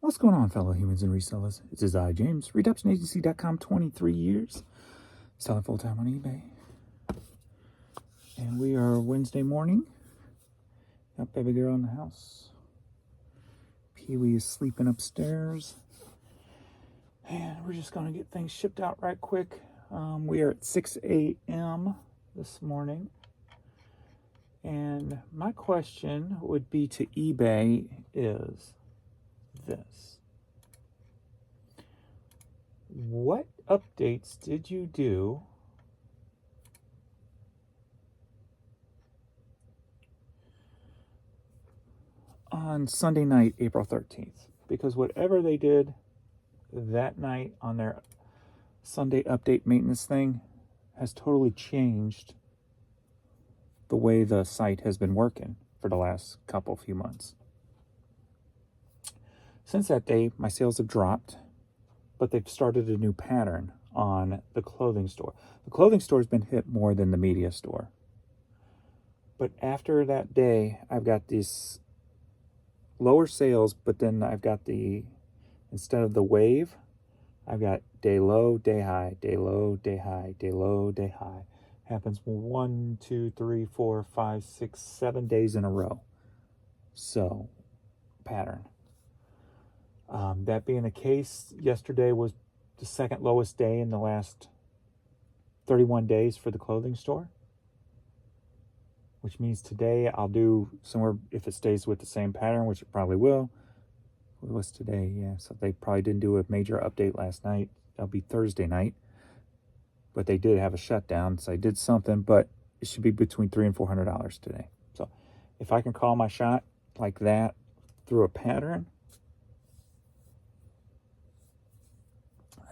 What's going on, fellow humans and resellers? It is I, James, ReductionAgency.com, 23 years, selling full-time on eBay. And we are Wednesday morning. Got baby girl in the house. Pee-wee is sleeping upstairs. And we're just going to get things shipped out right quick. We are at 6 a.m. this morning. And my question would be to eBay is this. What updates did you do on Sunday night, April 13th? Because whatever they did that night on their Sunday update maintenance thing has totally changed the way the site has been working for the last few months. Since that day, my sales have dropped, but they've started a new pattern on the clothing store. The clothing store has been hit more than the media store. But after that day, I've got these lower sales, but then I've got instead of the wave, I've got day low, day high, day low, day high, day low, day high. Happens 1, 2, 3, 4, 5, 6, 7 days in a row. So, pattern. That being the case, yesterday was the second lowest day in the last 31 days for the clothing store. Which means today I'll do somewhere, if it stays with the same pattern, which it probably will. What's today? Yeah, so they probably didn't do a major update last night. That'll be Thursday night. But they did have a shutdown, so I did something, but it should be between $300 and $400 today. So if I can call my shot like that through a pattern,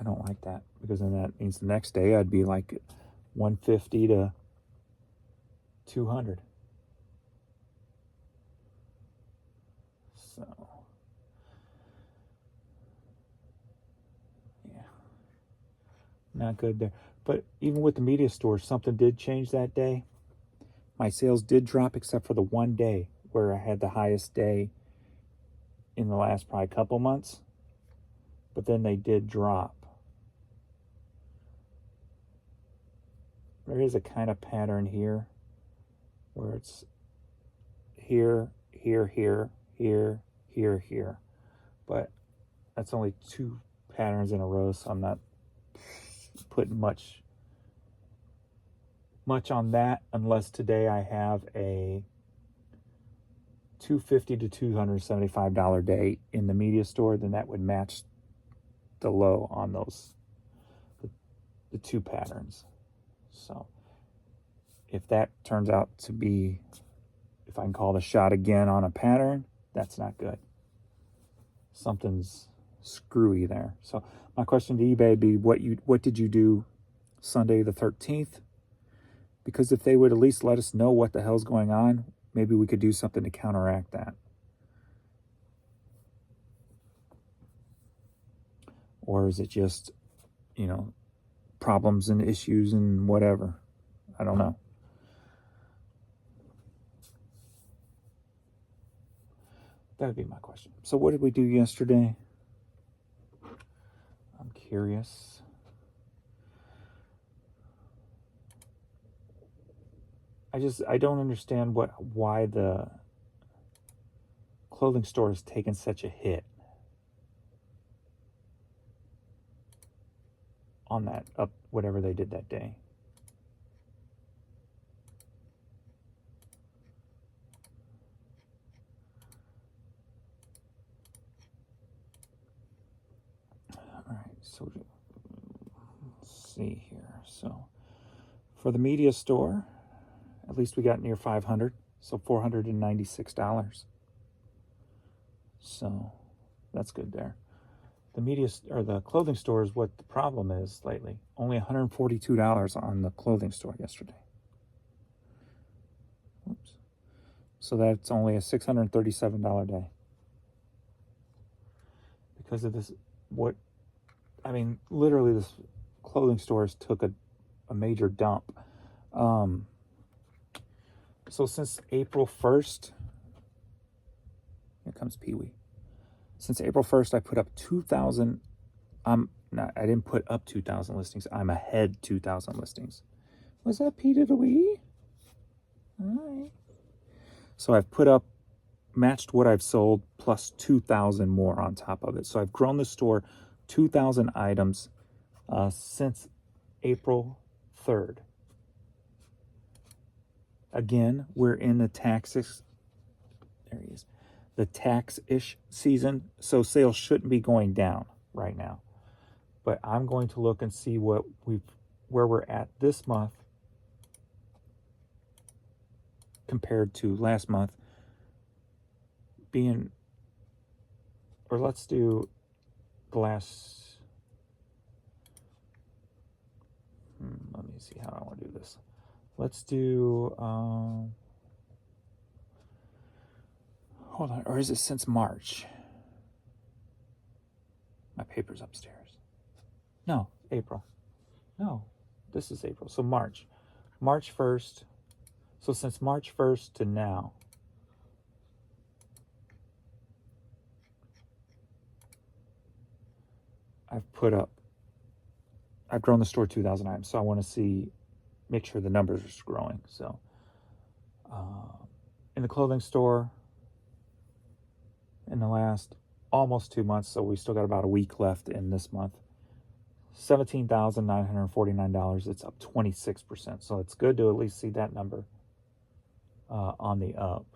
I don't like that, because then that means the next day I'd be like 150 to 200. So, yeah, not good there. But even with the media store, something did change that day. My sales did drop except for the one day where I had the highest day in the last probably couple months. But then they did drop. There is a kind of pattern here where it's here, here, here, here, here, here. But that's only 2 patterns in a row, so I'm not putting much on that, unless today I have a $250 to $275 day in the media store. Then that would match the low on those the 2 patterns. So if that turns out to be, if I can call the shot again on a pattern, that's not good. Something's screwy there. So my question to eBay would be, what did you do Sunday the 13th? Because if they would at least let us know what the hell's going on, maybe we could do something to counteract that. Or is it just, problems and issues and whatever? I don't know. That would be my question. So what did we do yesterday? I'm curious. I don't understand why the clothing store has taken such a hit on that whatever they did that day. All right, so let's see here. So for the media store, at least we got near 500, so $496. So that's good there. The media or the clothing store is what the problem is lately. Only $142 on the clothing store yesterday. Oops. So that's only a $637 day. Because of this, literally this clothing stores took a major dump. So since April 1st, here comes Pee-wee. Since April 1st, I put up 2,000. I didn't put up 2,000 listings. I'm ahead 2,000 listings. Was that P to the Wee? All right. So I've put up, matched what I've sold plus 2,000 more on top of it. So I've grown the store 2,000 items since April 3rd. Again, we're in the tax-ish, there he is, the tax-ish season, so sales shouldn't be going down right now. But I'm going to look and see where we're at this month compared to last month. Let's do the last, let me see how I want to do this. Let's do, hold on, or is it since March? My paper's upstairs. No, April. No, this is April. So March 1st. So since March 1st to now, I've grown the store 2,000 items. So I want to make sure the numbers are growing. So in the clothing store, in the last almost 2 months, so we still got about a week left in this month, $17,949. It's up 26%. So it's good to at least see that number on the up.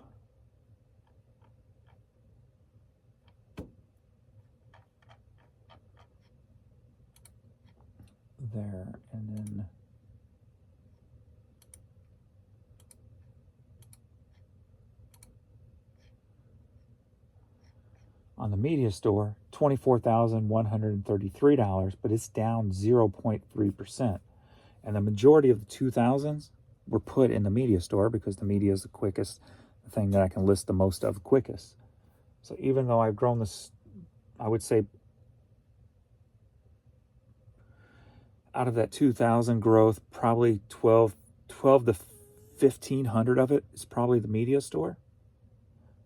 There, and then on the media store, $24,133, but it's down 0.3%. And the majority of the 2,000s were put in the media store because the media is the quickest, the thing that I can list the most of quickest. So even though I've grown this, I would say out of that 2,000 growth, probably 12 to 1,500 of it is probably the media store.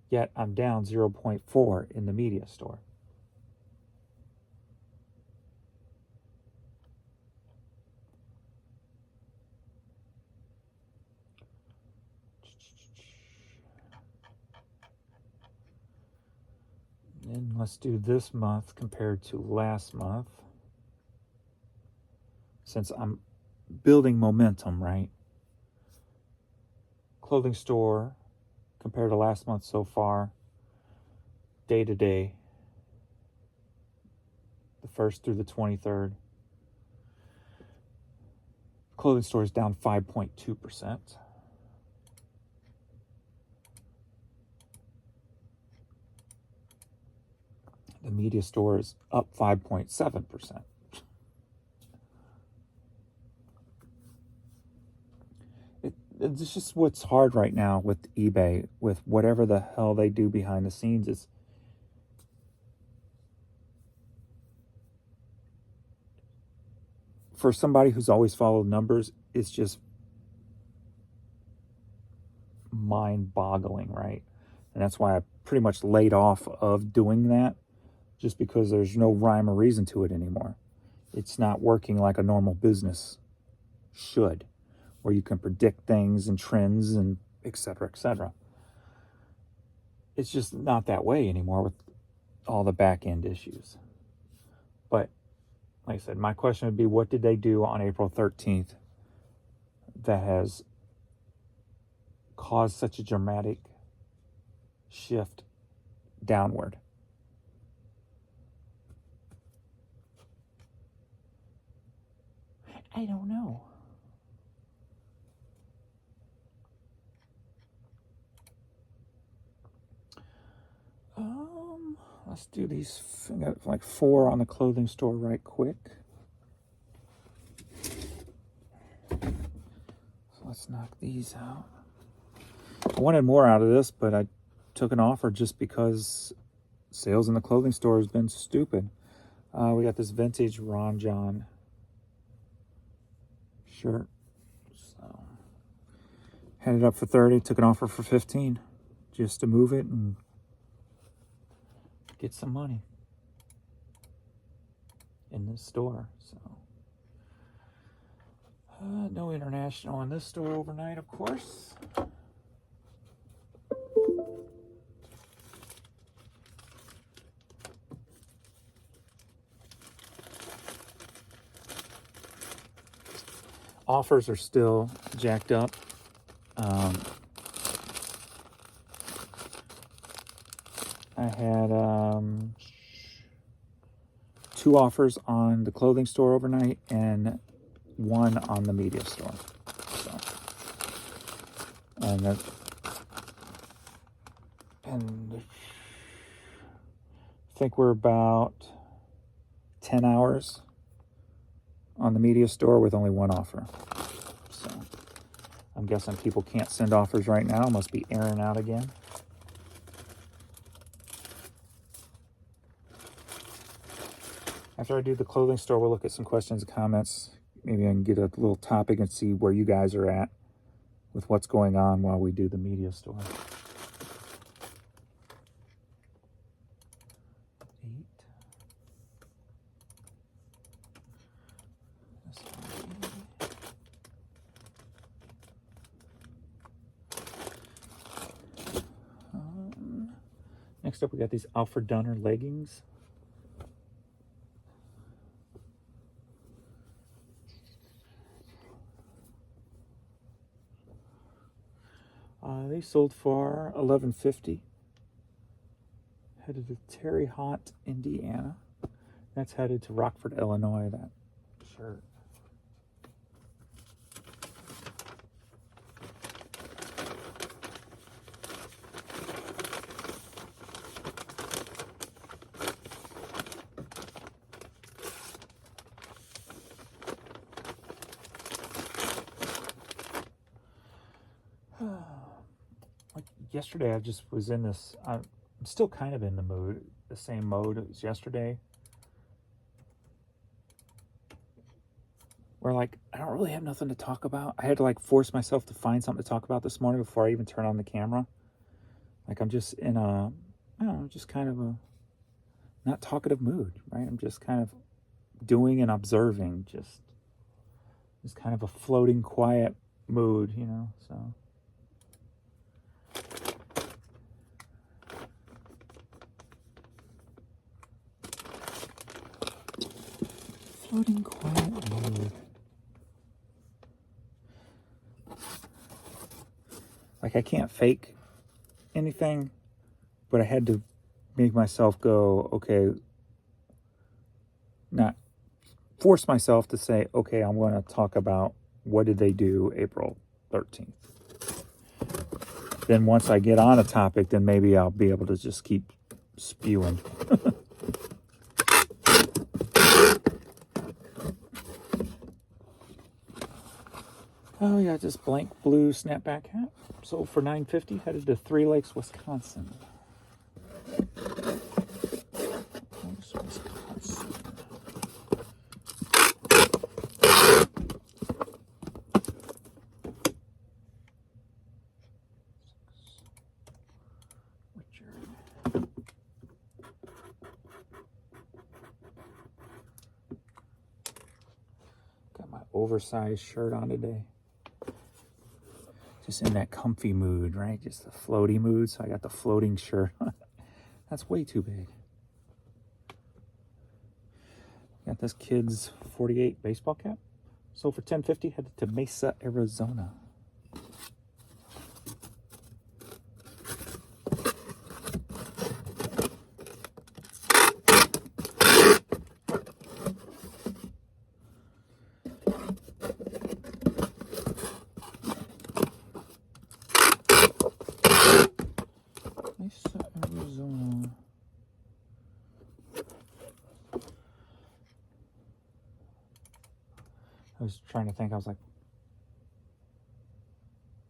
Yet I'm down 0.4 in the media store. And let's do this month compared to last month. Since I'm building momentum, right? Clothing store compared to last month so far, day to day, the 1st through the 23rd. Clothing store is down 5.2%. The media store is up 5.7%. It's just what's hard right now with eBay, with whatever the hell they do behind the scenes, is for somebody who's always followed numbers, it's just mind-boggling, right? And that's why I pretty much laid off of doing that, just because there's no rhyme or reason to it anymore. It's not working like a normal business should, where you can predict things and trends and et cetera, et cetera. It's just not that way anymore with all the back-end issues. But like I said, my question would be, what did they do on April 13th that has caused such a dramatic shift downward? I don't know. Let's do these. I got like 4 on the clothing store right quick. So let's knock these out. I wanted more out of this, but I took an offer just because sales in the clothing store has been stupid. We got this vintage Ron John shirt. So had it up for 30, took an offer for 15 just to move it and get some money in this store. So no international in this store overnight, of course. Offers are still jacked up. I had 2 offers on the clothing store overnight and 1 on the media store. So, and I think we're about 10 hours on the media store with only 1 offer. So I'm guessing people can't send offers right now. Must be airing out again. After I do the clothing store, we'll look at some questions and comments. Maybe I can get a little topic and see where you guys are at with what's going on while we do the media store. 8. Next up, we got these Alfred Dunner leggings. They sold for $11.50. Headed to Terre Haute, Indiana. That's headed to Rockford, Illinois, that shirt. Like yesterday, I just was in this, I'm still kind of in the mood, the same mode as yesterday. Where like, I don't really have nothing to talk about. I had to like force myself to find something to talk about this morning before I even turn on the camera. Like I'm just in a, I don't know, just kind of a not talkative mood, right? I'm just kind of doing and observing, just kind of a floating quiet mood, you know, so. Floating quiet mood. Like I can't fake anything, but I had to make myself go, okay, not force myself to say, okay, I'm going to talk about what did they do April 13th. Then once I get on a topic, then maybe I'll be able to just keep spewing. Oh yeah, just blank blue snapback hat. Sold for $9.50. Headed to Three Lakes, Wisconsin. Got my oversized shirt on today. Just in that comfy mood, right? Just the floaty mood. So I got the floating shirt on. That's way too big. Got this kid's 48 baseball cap. Sold for $10.50. Headed to Mesa, Arizona. Arizona. I was trying to think. I was like,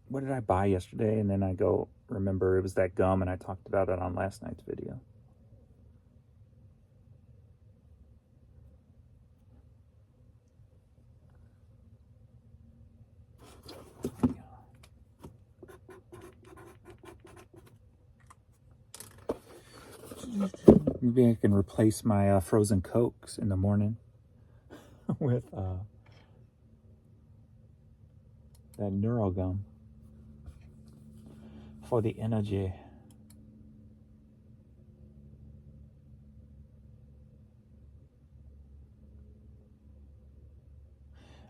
what did I buy yesterday? And then I go, remember it was that gum, and I talked about it on last night's video. Maybe I can replace my frozen Cokes in the morning with that Neuro Gum for the energy.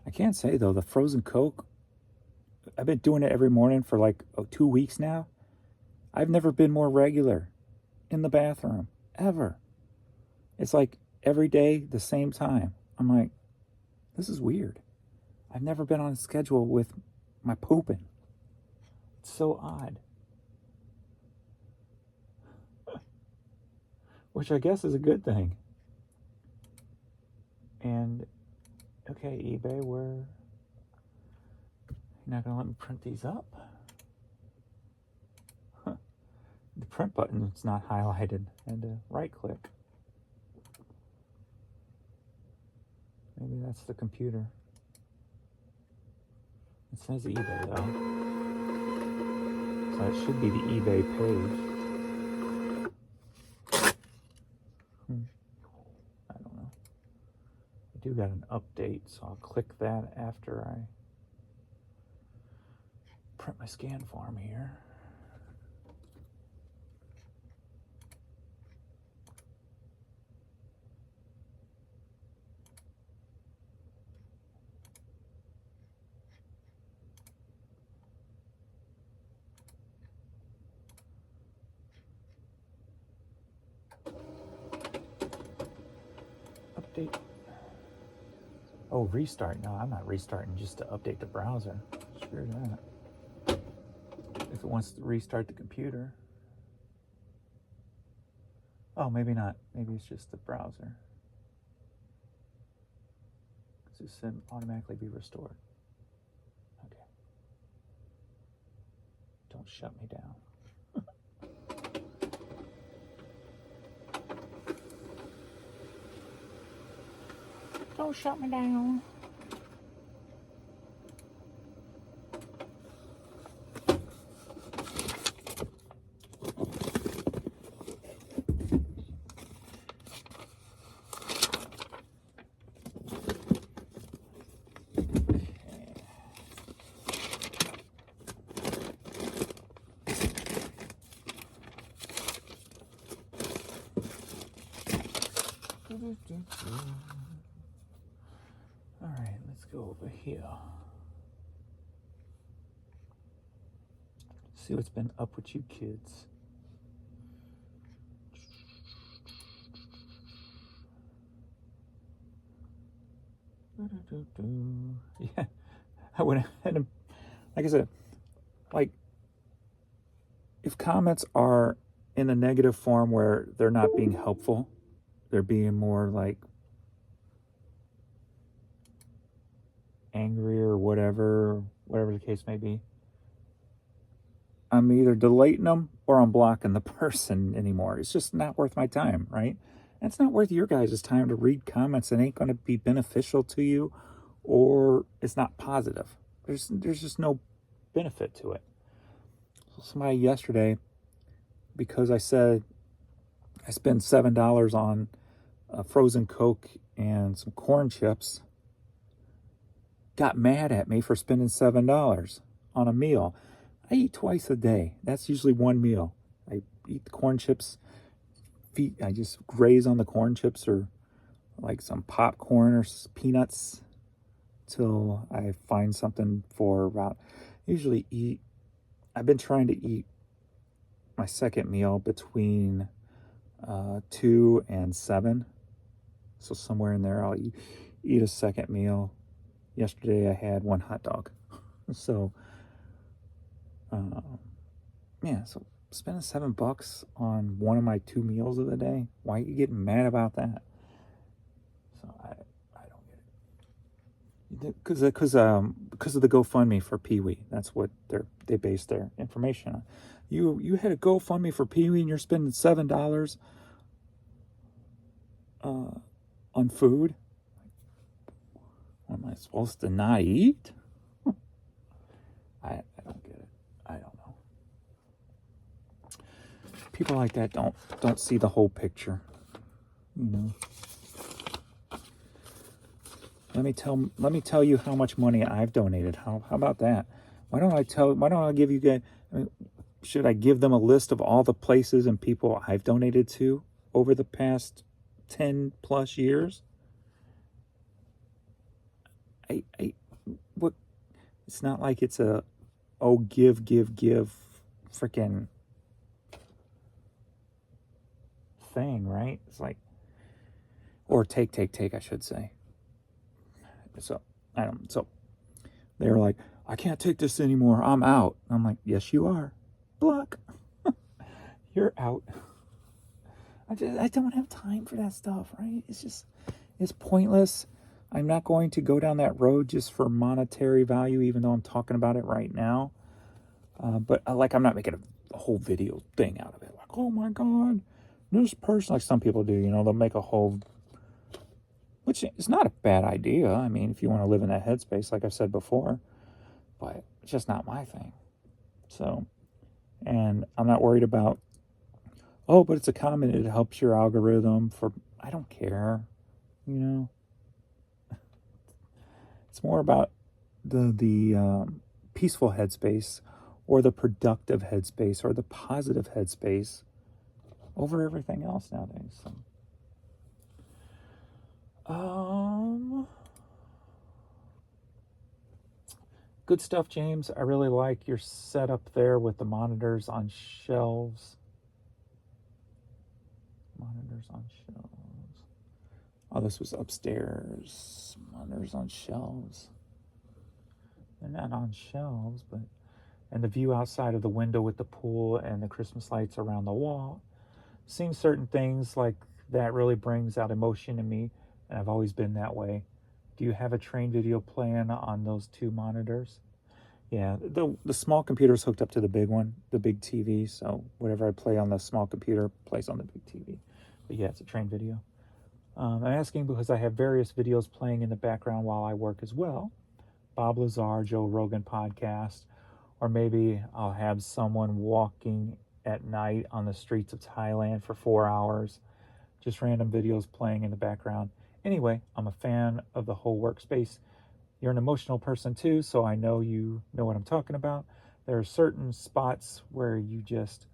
I can't say though, the frozen Coke, I've been doing it every morning for like 2 weeks now. I've never been more regular in the bathroom, ever. It's like every day, the same time. I'm like, this is weird. I've never been on a schedule with my pooping. It's so odd. Which I guess is a good thing. And, okay, eBay, you're not going to let me print these up? Huh. The print button is not highlighted. And right click. Maybe that's the computer. It says eBay though. So it should be the eBay page. I don't know. I do got an update, so I'll click that after I print my scan form here. Update. Oh, restart. No, I'm not restarting just to update the browser. Screw that. If it wants to restart the computer. Oh, maybe not. Maybe it's just the browser. Because it said automatically be restored. Okay. Don't shut me down. Don't shut me down. All right, let's go over here. See what's been up with you kids. Yeah, I went ahead and, like I said, like, if comments are in a negative form where they're not being helpful, they're being more like angry or whatever the case may be, I'm either deleting them or I'm blocking the person anymore. It's just not worth my time, right? And it's not worth your guys' time to read comments that ain't going to be beneficial to you, or it's not positive. There's just no benefit to it. So somebody yesterday, because I said I spent $7 on a frozen Coke and some corn chips, got mad at me for spending $7 on a meal. I eat twice a day. That's usually one meal. I eat the corn chips. I just graze on the corn chips or like some popcorn or peanuts till I find something for about. I've been trying to eat my second meal between 2 and 7. So somewhere in there I'll eat a second meal. Yesterday I had one hot dog. So yeah, so spending $7 on one of my 2 meals of the day. Why are you getting mad about that? So I don't get it. Because of the GoFundMe for Pee Wee. That's what they base their information on. You had a GoFundMe for Pee Wee and you're spending $7 on food. What am I supposed to not eat? I don't get it. I don't know. People like that don't see the whole picture. You know, let me tell you how much money I've donated. How about that? Why don't I give you guys? I mean, should I give them a list of all the places and people I've donated to over the past 10 plus years? I what? It's not like it's a give freaking thing, right? It's like, or take, I should say. So I don't. So they were like, I can't take this anymore. I'm out. I'm like, yes, you are. Block. You're out. I don't have time for that stuff, right? It's pointless. I'm not going to go down that road just for monetary value, even though I'm talking about it right now. But like, I'm not making a whole video thing out of it. Like, oh my God, this person, like some people do, you know, they'll make a whole, which is not a bad idea. I mean, if you want to live in that headspace, like I've said before, but it's just not my thing. So, and I'm not worried about, oh, but it's a comment. It helps your algorithm for, I don't care, you know. It's more about the peaceful headspace or the productive headspace or the positive headspace over everything else nowadays. So, good stuff, James. I really like your setup there with the monitors on shelves. Monitors on shelves. Oh, this was upstairs. Monitors on shelves. They're not on shelves, but... And the view outside of the window with the pool and the Christmas lights around the wall. Seeing certain things like that really brings out emotion in me, and I've always been that way. Do you have a train video playing on those two monitors? Yeah, the small computer's hooked up to the big one, the big TV, so whatever I play on the small computer plays on the big TV. But yeah, it's a train video. I'm asking because I have various videos playing in the background while I work as well. Bob Lazar, Joe Rogan podcast, or maybe I'll have someone walking at night on the streets of Thailand for 4 hours. Just random videos playing in the background. Anyway, I'm a fan of the whole workspace. You're an emotional person too, so I know you know what I'm talking about. There are certain spots where you just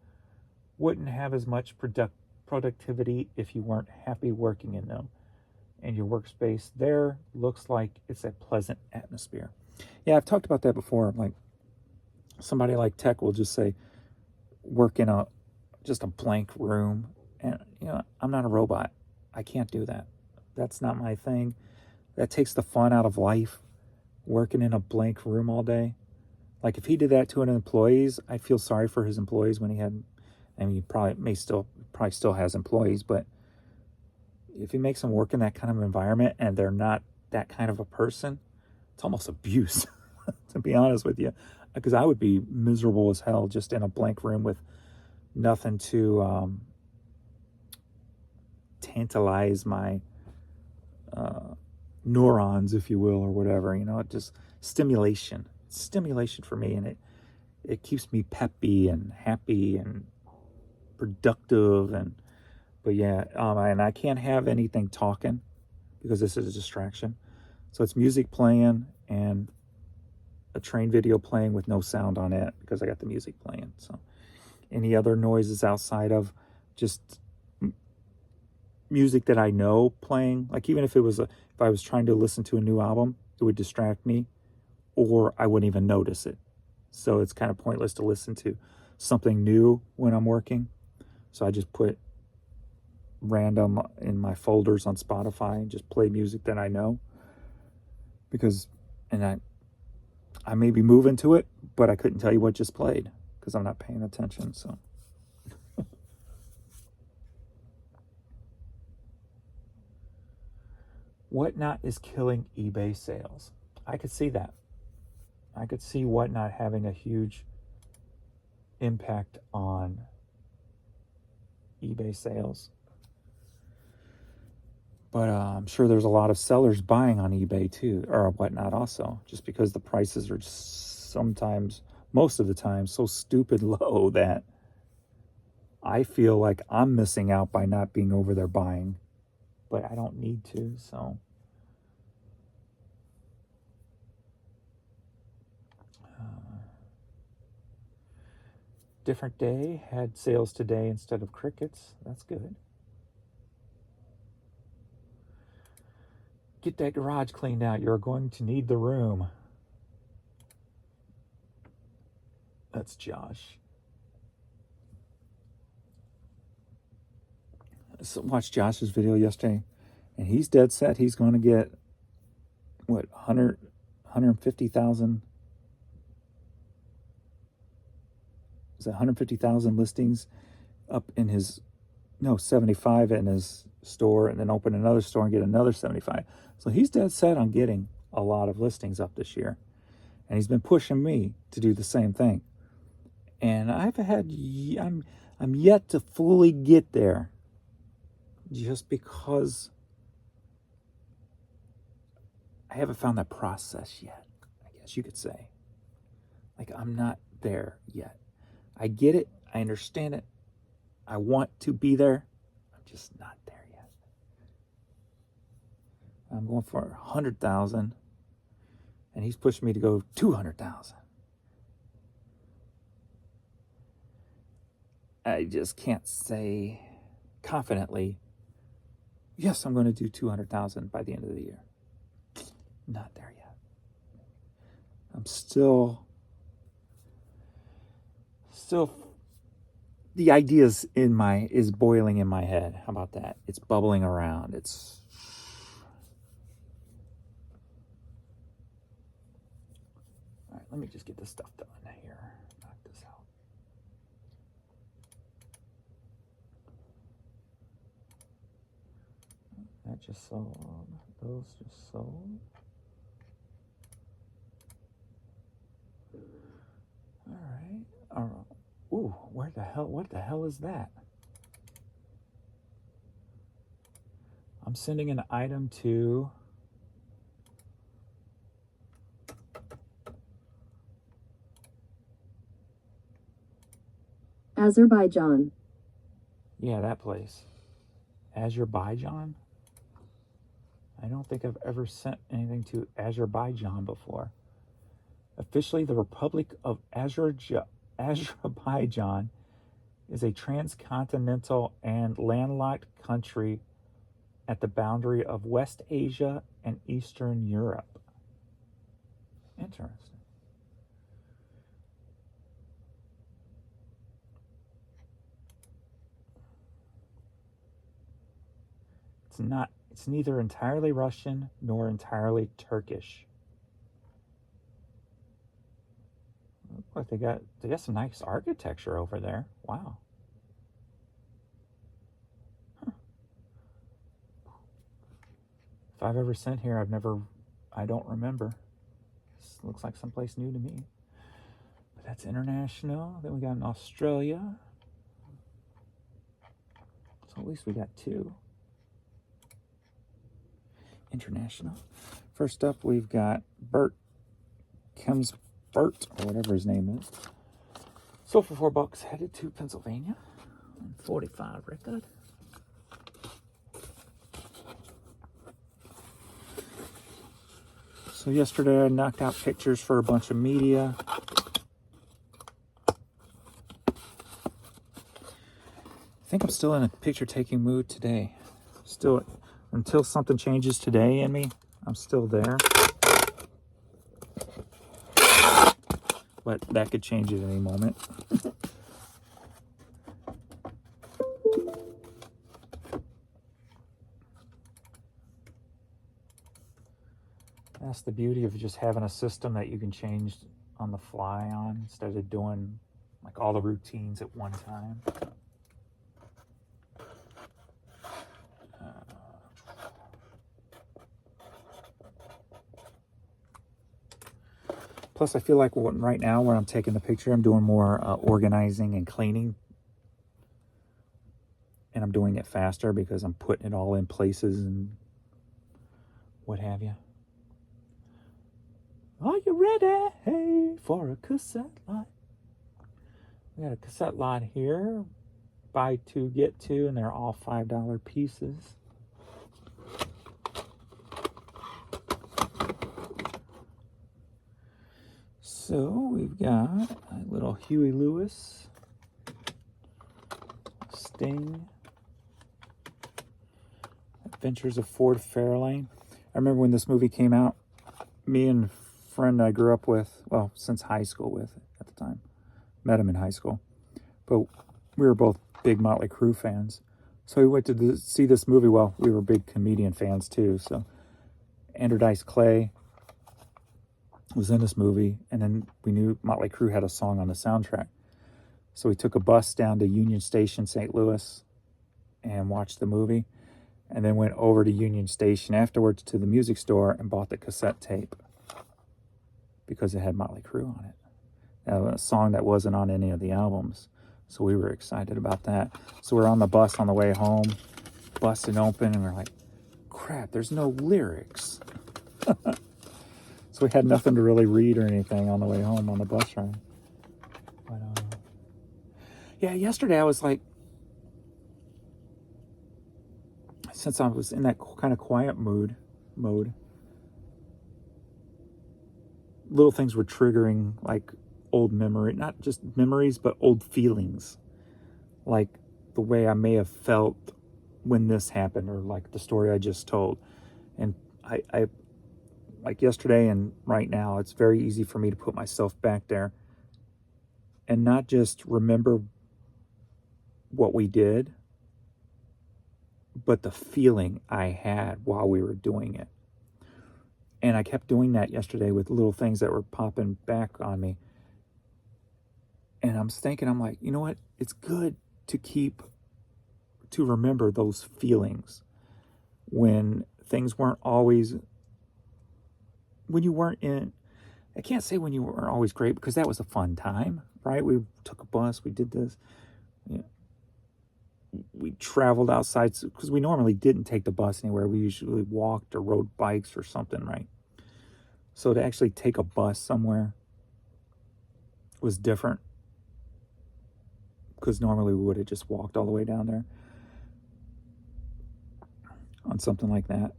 wouldn't have as much productivity if you weren't happy working in them. And your workspace there looks like it's a pleasant atmosphere. Yeah, I've talked about that before. Like, somebody like tech will just say, work in just a blank room. And, you know, I'm not a robot. I can't do that. That's not my thing. That takes the fun out of life, working in a blank room all day. Like, if he did that to an employees, I feel sorry for his employees when he had, I mean, he probably still has employees, but if he makes them work in that kind of environment and they're not that kind of a person, it's almost abuse, to be honest with you. Because I would be miserable as hell just in a blank room with nothing to tantalize my neurons, if you will, or whatever. You know, it just stimulation. It's stimulation for me, and it keeps me peppy and happy and productive. But yeah, and I can't have anything talking because this is a distraction. So it's music playing and a train video playing with no sound on it because I got the music playing. So any other noises outside of just music that I know playing, like even if I was trying to listen to a new album, it would distract me or I wouldn't even notice it. So it's kind of pointless to listen to something new when I'm working. So I just put random in my folders on Spotify and just play music that I know because, and I may be moving to it, but I couldn't tell you what just played because I'm not paying attention. So Whatnot is killing eBay sales. I could see that. I could see Whatnot having a huge impact on eBay sales. But I'm sure there's a lot of sellers buying on eBay too, or Whatnot also, just because the prices are sometimes, most of the time, so stupid low that I feel like I'm missing out by not being over there buying. but I don't need to, so. Different day, had sales today instead of crickets. That's good. Get that garage cleaned out. You're going to need the room. That's Josh. So watched Josh's video yesterday, and he's dead set. He's going to get, what, 150,000? Is that 150,000 listings up in his, no, 75 in his store, and then open another store and get another 75. So he's dead set on getting a lot of listings up this year. And he's been pushing me to do the same thing. And I'm yet to fully get there, just because I haven't found that process yet, I guess you could say. Like, I'm not there yet. I get it. I understand it. I want to be there. I'm just not there yet. I'm going for 100,000, and he's pushing me to go 200,000. I just can't say confidently, yes, I'm going to do 200,000 by the end of the year. Not there yet. I'm still, the ideas is boiling in my head. How about that? It's bubbling around. All right, let me just get this stuff done here. Knock this out. That just sold. Those just sold. All right. Ooh, what the hell is that? I'm sending an item to Azerbaijan. Yeah, that place. Azerbaijan? I don't think I've ever sent anything to Azerbaijan before. Officially, the Republic of Azerbaijan is a transcontinental and landlocked country at the boundary of West Asia and Eastern Europe. Interesting. It's neither entirely Russian nor entirely Turkish. Look like they got some nice architecture over there. Wow. Huh. If I've ever sent here, I don't remember. This looks like someplace new to me. But that's international. Then we got in Australia. So at least we got two. International. First up, we've got Bert Kemsbert, or whatever his name is. Sold for $4, headed to Pennsylvania. 45 record. So yesterday I knocked out pictures for a bunch of media. I think I'm still in a picture-taking mood today. Still, until something changes today in me, I'm still there. But that could change at any moment. That's the beauty of just having a system that you can change on the fly on, instead of doing like all the routines at one time. Plus, I feel like right now when I'm taking the picture, I'm doing more organizing and cleaning. And I'm doing it faster because I'm putting it all in places and what have you. Are you ready? Hey, for a cassette lot? We got a cassette lot here. Buy two, get two, and they're all $5 pieces. So we've got a little Huey Lewis, Sting, Adventures of Ford Fairlane. I remember when this movie came out, me and a friend I grew up with, well, since high school with at the time, met him in high school, but we were both big Motley Crue fans. So we went to see this movie. Well, we were big comedian fans too. So Andrew Dice Clay was in this movie, and then we knew Motley Crue had a song on the soundtrack. So we took a bus down to Union Station, St. Louis, and watched the movie, and then went over to Union Station afterwards to the music store and bought the cassette tape because it had Motley Crue on it. Now, a song that wasn't on any of the albums. So we were excited about that. So we're on the bus on the way home, busting open, and we're like, crap, there's no lyrics. So we had nothing to really read or anything on the way home on the bus ride. But, yeah, yesterday I was like, since I was in that kind of quiet mode, little things were triggering like old memory, not just memories, but old feelings. Like the way I may have felt when this happened, or like the story I just told. And I like yesterday and right now, it's very easy for me to put myself back there and not just remember what we did, but the feeling I had while we were doing it. And I kept doing that yesterday with little things that were popping back on me. And I'm thinking, I'm like, you know what? It's good to remember those feelings when things weren't always, when you weren't in, I can't say when you weren't always great, because that was a fun time, right? We took a bus, we did this, you know, we traveled outside, because we normally didn't take the bus anywhere. We usually walked or rode bikes or something, right? So to actually take a bus somewhere was different, because normally we would have just walked all the way down there on something like that.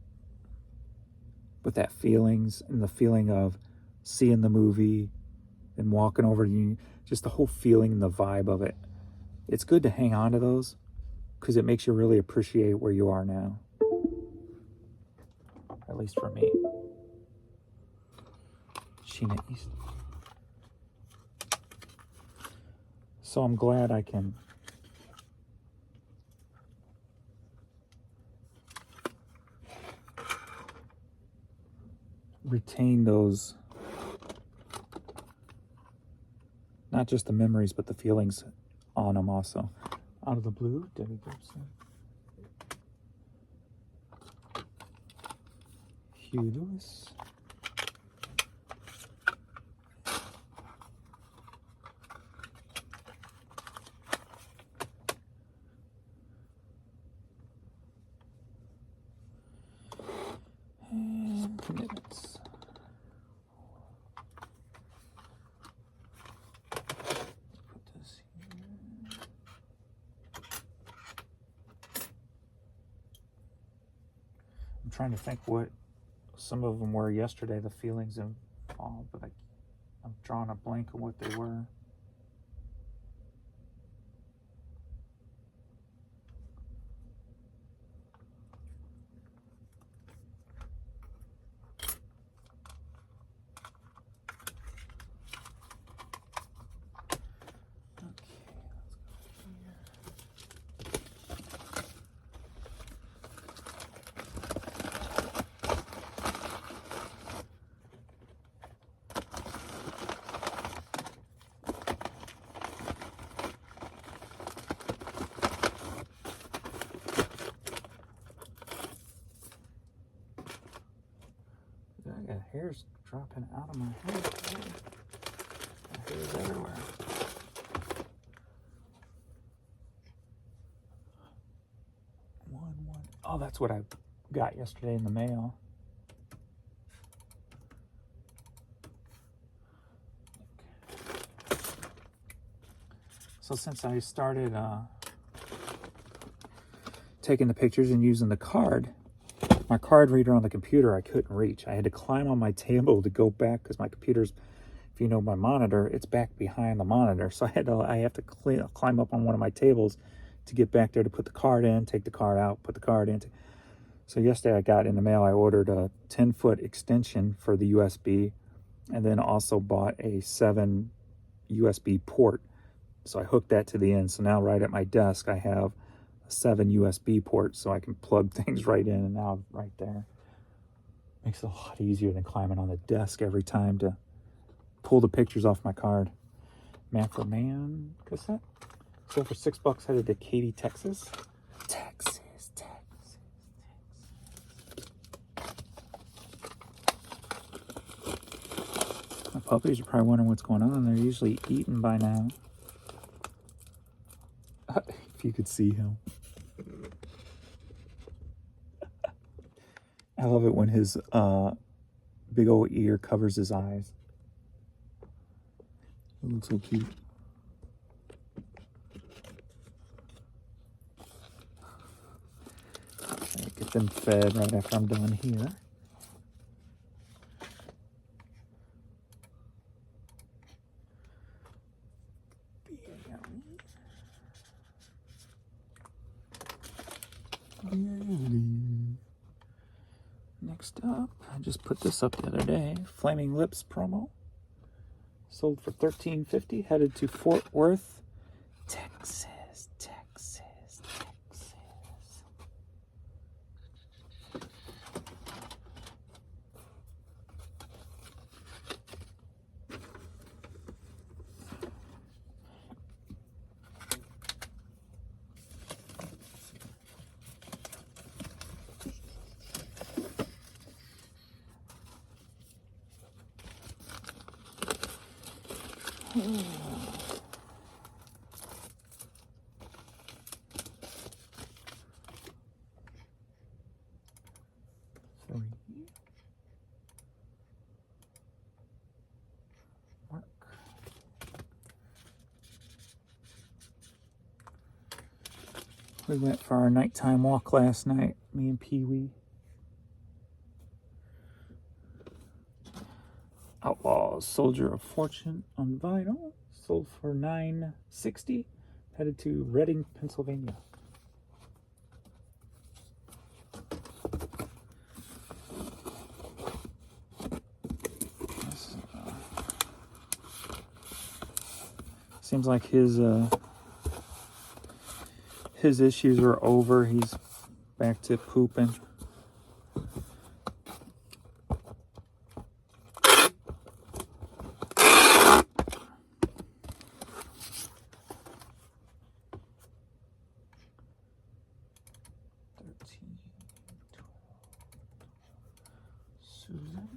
But that feelings and the feeling of seeing the movie and walking over to you, just the whole feeling and the vibe of it. It's good to hang on to those, because it makes you really appreciate where you are now. At least for me. Sheena East. So I'm glad I can retain those, not just the memories, but the feelings on them also. Out of the blue, Debbie Gibson. Huey Lewis. And commitments. Put this here. I'm trying to think what some of them were yesterday, the feelings involved, but I'm drawing a blank on what they were. I got hairs dropping out of my head. Hairs everywhere. One. Oh, that's what I got yesterday in the mail. So since I started taking the pictures and using the card, my card reader on the computer I couldn't reach. I had to climb on my table to go back, because my computer's if you know my monitor, it's back behind the monitor. So I have to climb up on one of my tables to get back there to put the card in, take the card out, put the card in. So yesterday I got in the mail, I ordered a 10-foot extension for the USB, and then also bought a 7 USB port. So I hooked that to the end. So now right at my desk, I have a 7 USB port, so I can plug things right in and out right there. Makes it a lot easier than climbing on the desk every time to pull the pictures off my card. Man for Man cassette. So for $6, headed to Katy, Texas. Texas. My puppies are probably wondering what's going on. They're usually eaten by now. If you could see him. I love it when his big old ear covers his eyes. It looks so cute. Get them fed right after I'm done here. Next up, I just put this up the other day. Flaming Lips promo. Sold for $13.50. Headed to Fort Worth, Texas. Mark. We went for our nighttime walk last night, me and Pee-wee. Outlaws, Soldier of Fortune on vinyl, sold for $9.60. Headed to Reading, Pennsylvania. Seems like his issues are over. He's back to pooping. Susan.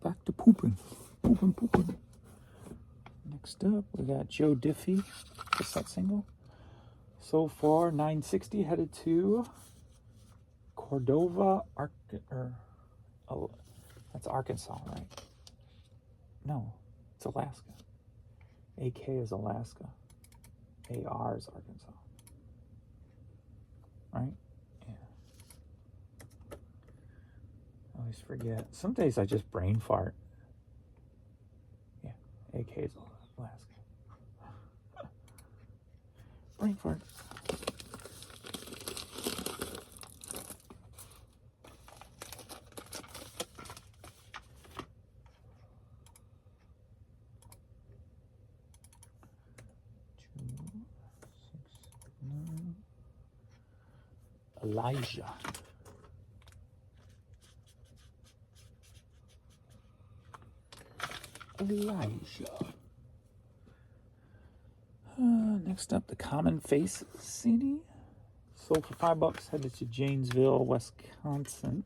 Back to pooping. Pooping. Next up, we got Joe Diffie, cassette single. So far, $9.60, headed to Cordova, that's Arkansas, right? No, it's Alaska. AK is Alaska. AR is Arkansas. Right? Yeah. I always forget. Some days I just brain fart. Yeah, AK is Alaska. Brain fart. Elijah. Next up, the Common Face CD. Sold for $5, headed to Janesville, Wisconsin.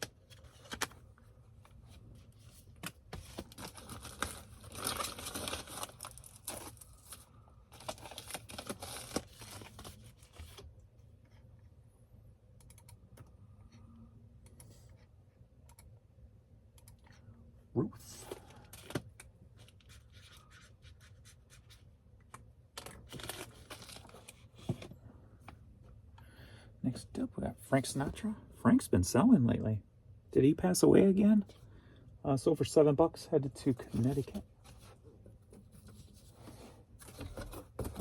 Ruth. Next up, we got Frank Sinatra, Frank's been selling lately. Did he pass away again? Sold for $7. Headed to Connecticut.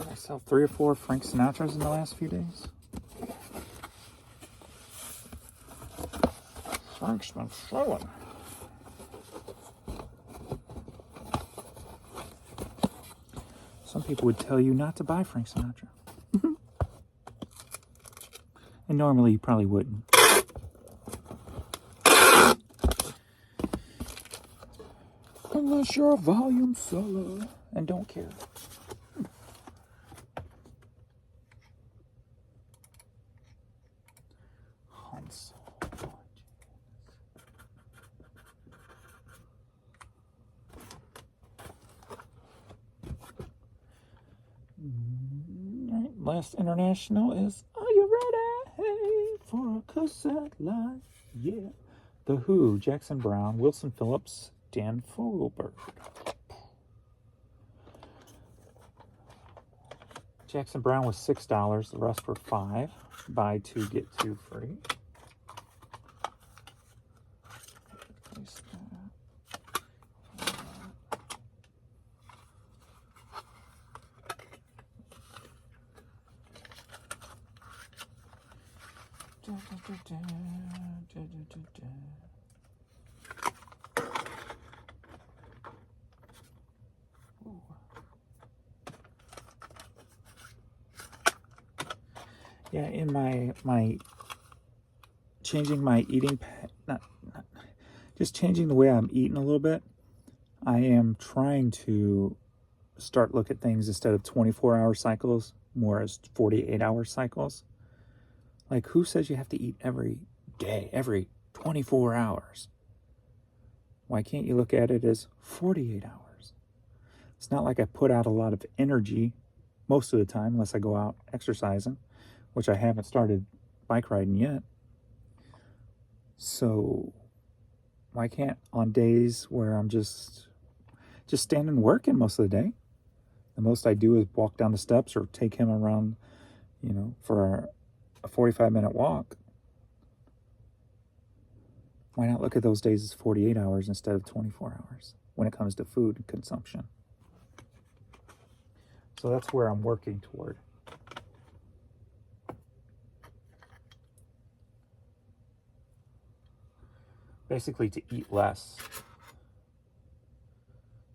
I sell 3 or 4 Frank Sinatras in the last few days. Frank's been selling. Some people would tell you not to buy Frank Sinatra. And normally you probably wouldn't. Unless you're a volume seller and don't care. Right, last international is Are You Ready for a Cassette Live? Yeah. The Who, Jackson Browne, Wilson Phillips, Dan Fogelberg. Jackson Browne was $6, the rest were $5. Buy 2, get 2 free. Yeah, in my changing my eating, just changing the way I'm eating a little bit. I am trying to start look at things instead of 24-hour cycles, more as 48-hour cycles. Like, who says you have to eat every day, every 24 hours? Why can't you look at it as 48 hours? It's not like I put out a lot of energy most of the time, unless I go out exercising, which I haven't started bike riding yet. So why can't, on days where I'm just standing working most of the day, the most I do is walk down the steps or take him around, for a 45-minute walk. Why not look at those days as 48 hours instead of 24 hours when it comes to food consumption? So that's where I'm working toward. Basically, to eat less,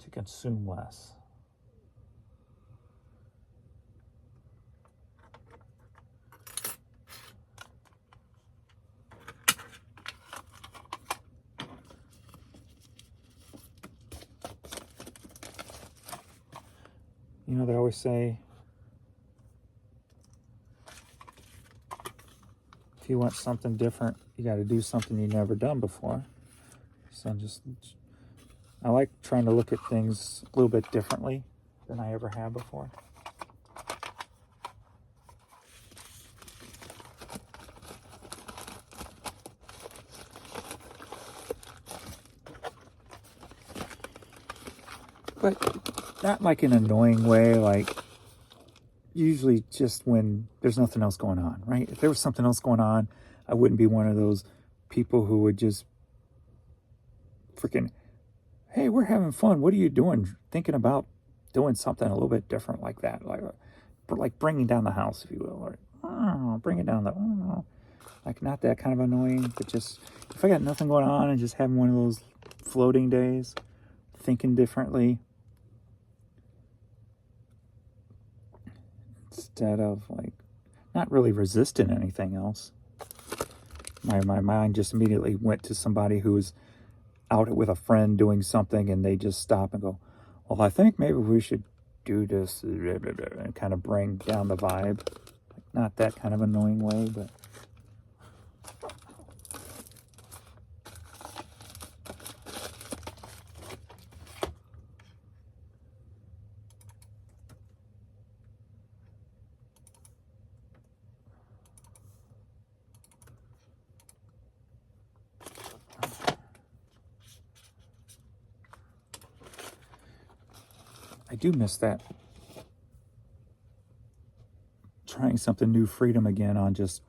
to consume less. They always say, if you want something different, you got to do something you've never done before. So I like trying to look at things a little bit differently than I ever have before. But not like in an annoying way, like usually just when there's nothing else going on, right? If there was something else going on, I wouldn't be one of those people who would just freaking, hey, we're having fun. What are you doing? Thinking about doing something a little bit different like that. Like bringing down the house, if you will. Or bring it down like not that kind of annoying, but just if I got nothing going on and just having one of those floating days, thinking differently. Instead of like not really resisting anything else. My mind just immediately went to somebody who was out with a friend doing something and they just stop and go, well, I think maybe we should do this, and kind of bring down the vibe. Not that kind of annoying way, but I do miss that. Trying something new, freedom again on just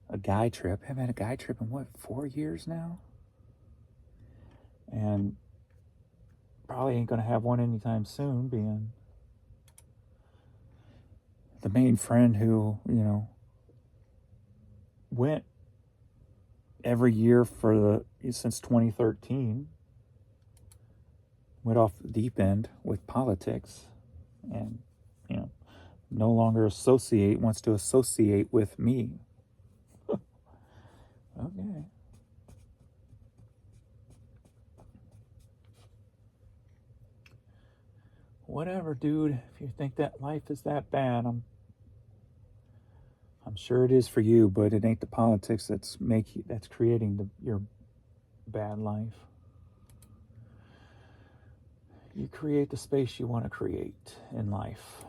a guy trip. I haven't had a guy trip in what, 4 years now? And probably ain't going to have one anytime soon, being the main friend who, went every year since 2013, went off the deep end with politics, and, no longer wants to associate with me. Okay. Whatever, dude. If you think that life is that bad, I'm sure it is for you, but it ain't the politics that's creating your bad life. You create the space you want to create in life.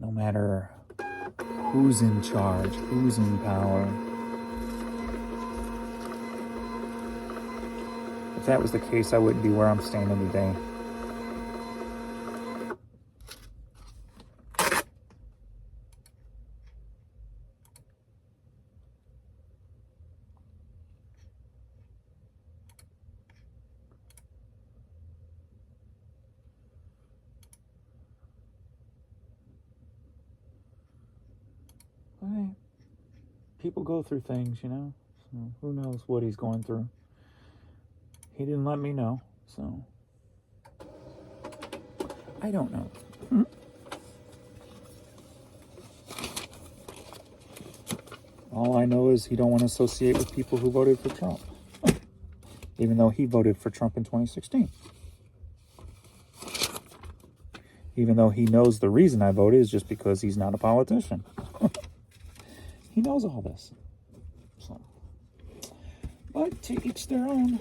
No matter who's in charge, who's in power. If that was the case, I wouldn't be where I'm standing today. Hey, people go through things, So who knows what he's going through? He didn't let me know, so I don't know. All I know is he don't want to associate with people who voted for Trump, even though he voted for Trump in 2016. Even though he knows the reason I voted is just because he's not a politician. He knows all this. So, but to each their own.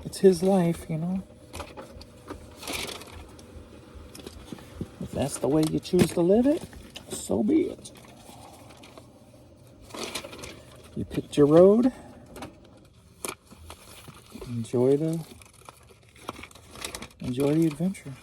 It's his life, If that's the way you choose to live it, so be it. You picked your road. Enjoy the adventure.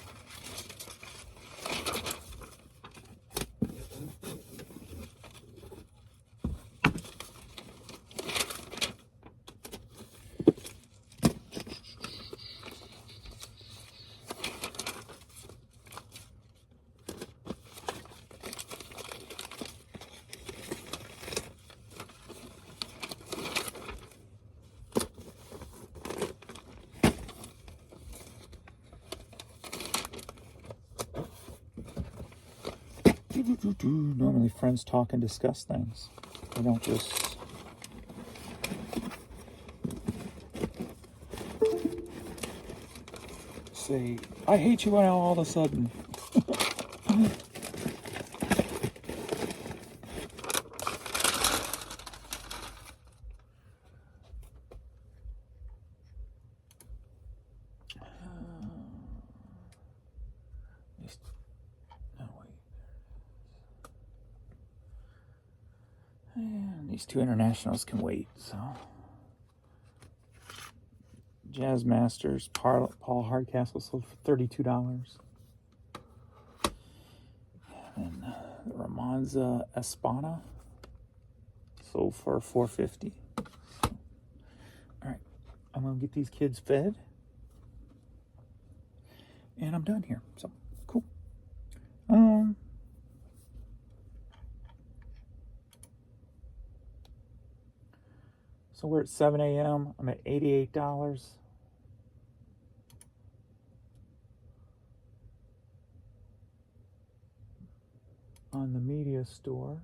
Normally friends talk and discuss things. They don't just say, I hate you now all of a sudden. And these two internationals can wait, so. Jazz Masters, Paul Hardcastle sold for $32. And the Romanza Espana sold for $4.50. So, all right, I'm gonna get these kids fed, and I'm done here. So cool. So we're at 7 a.m. I'm at $88. On the media store.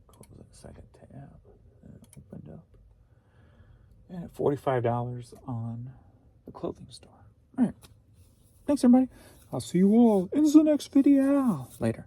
Close that second tab. And it opened up. And at $45 on the clothing store. All right. Thanks, everybody. I'll see you all in the next video. Later.